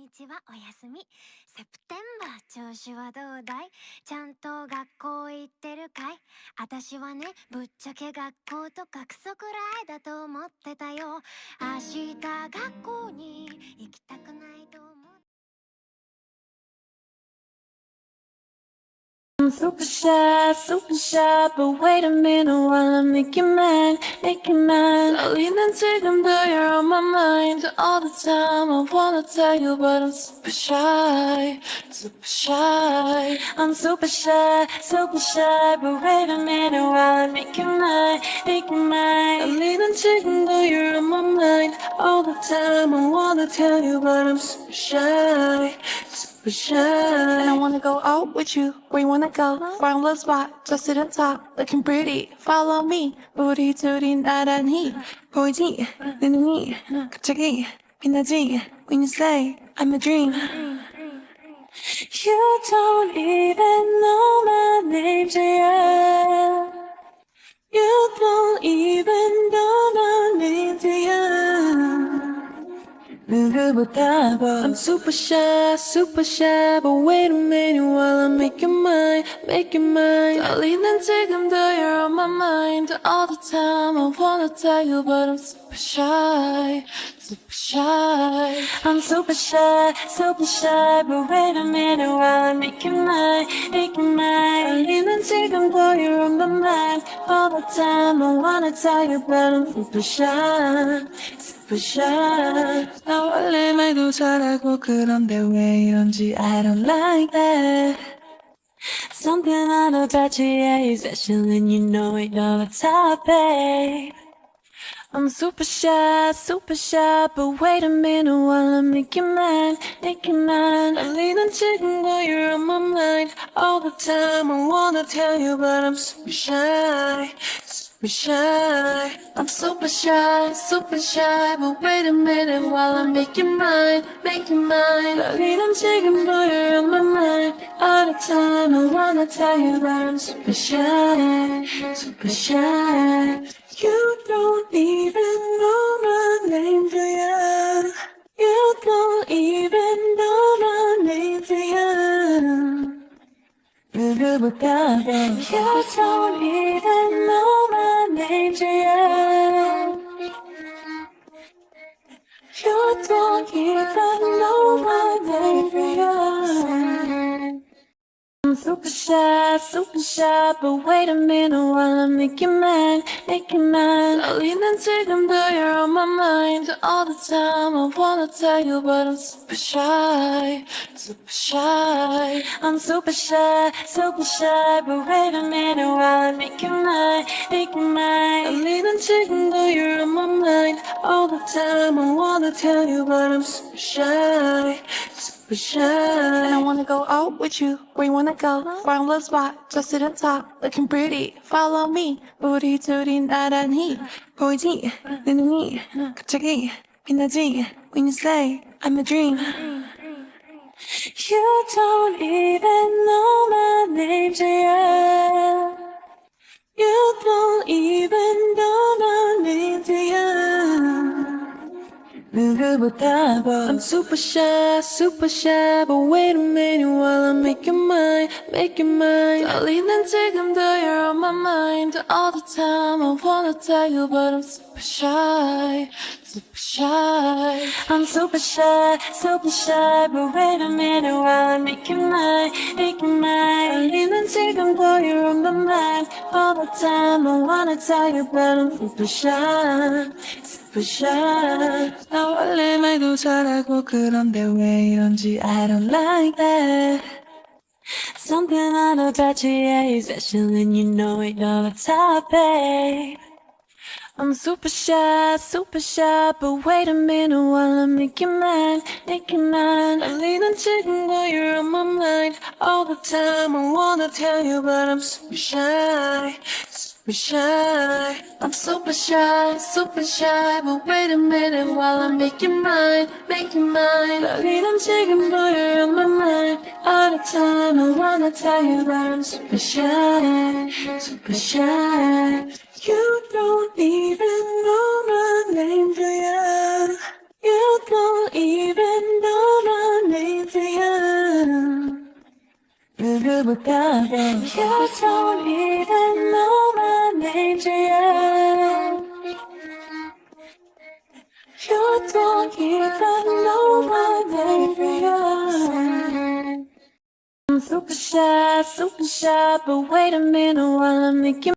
日はお休み。セプテンバー調子はどうだい？ちゃんと学校行ってるかい？私はね、ぶっちゃけ学校とかクソくらいだと思ってたよ。明日学校に行きたくないと思う。I'm super shy, but wait a minute while I make you mad, make you mad. Darling, and take them though you're on my mind all the time. I wanna tell you, but I'm super shy, super shy. I'm super shy, but wait a minute while I make you mad, make you mad. Darling, and take them though you're on my mind all the time. I wanna tell you, but I'm super shy. And I wanna go out with you. Where you wanna go? Find a spot, just sit and talk, looking pretty. Follow me. 우리 둘이 나란히 보이지? 내 눈이 갑자기 빛나지? When you say I'm a dream. You don't even know my name, yeah. You don't even know my name, yeah. I'm super shy, but wait a minute while I make you mine, make you mine. Darling, and take them though you're on my mind all the time. I wanna tell you, but I'm super shy, super shy. I'm super shy, but wait a minute while I make you mine, make you mine. Darling, and take them though you're on my mind all the time. I wanna tell you, but I'm super shy. Super shy. 나 원래 말도 잘하고 그런데 왜 이런지 I don't like that. Something about you, yeah, is special and you know it all the time, babe. I'm super shy, but wait a minute while I make you mad, make you mad. 달리는 친구, you're on my mind all the time. I wanna tell you, but I'm super shy. Super shy. I'm super shy, but wait a minute while I make you mine, make you mine. 달리는 지금도 you're on my mind all the time. I wanna tell you that I'm super shy, super shy. You don't even know my name, do ya? You don't even know my name, do ya? You don't even know my name, do ya? You don't even know my name, do ya? I'm super shy, but wait a minute while I make you mad, make you mad. Darling, and take them though you're on my mind all the time. I wanna tell you, but I'm super shy, super shy. I'm super shy, but wait a minute while I make you mad, make you mad. Darling, and take them though you're on my mind all the time. I wanna tell you, but I'm super shy. Super shy. And I wanna go out with you. Where you wanna go? Find a spot, just sit and talk, looking pretty. Follow me. 우리 둘이 나란히 보이지? 내 눈이 갑자기 빛나지? When you say I'm a dream. You don't even know my name, yeah. You don't even know my name, yeah. I'm super shy, but wait a minute while I make you mine, make you mine. Darling, and take them though you're on my mind all the time. I wanna tell you, but I'm super shy, super shy. I'm super shy, but wait a minute while I make you mine, make you mine. Darling, and take them though you're on my mind all the time. I wanna tell you, but I'm super shy, super shy. 나 원래 말도 잘하고 그런데 왜 이런지 I don't like that. Something about you, yeah, is special and you know it all the time, babe. I'm super shy, but wait a minute while I make you mad, make you mad. 달리는 친구, you're on my mind all the time. I wanna tell you, but I'm super shy, super shy. I'm super shy, but wait a minute while I make you mine, make you mine. 달리는 친구, you're on my mind all the time. I wanna tell you, but I'm super shy, super shy. You don't even know my name, do ya? You don't even know my You don't even know my name yet. You don't even know my name yet. I'm super shy, but wait a minute while I'm making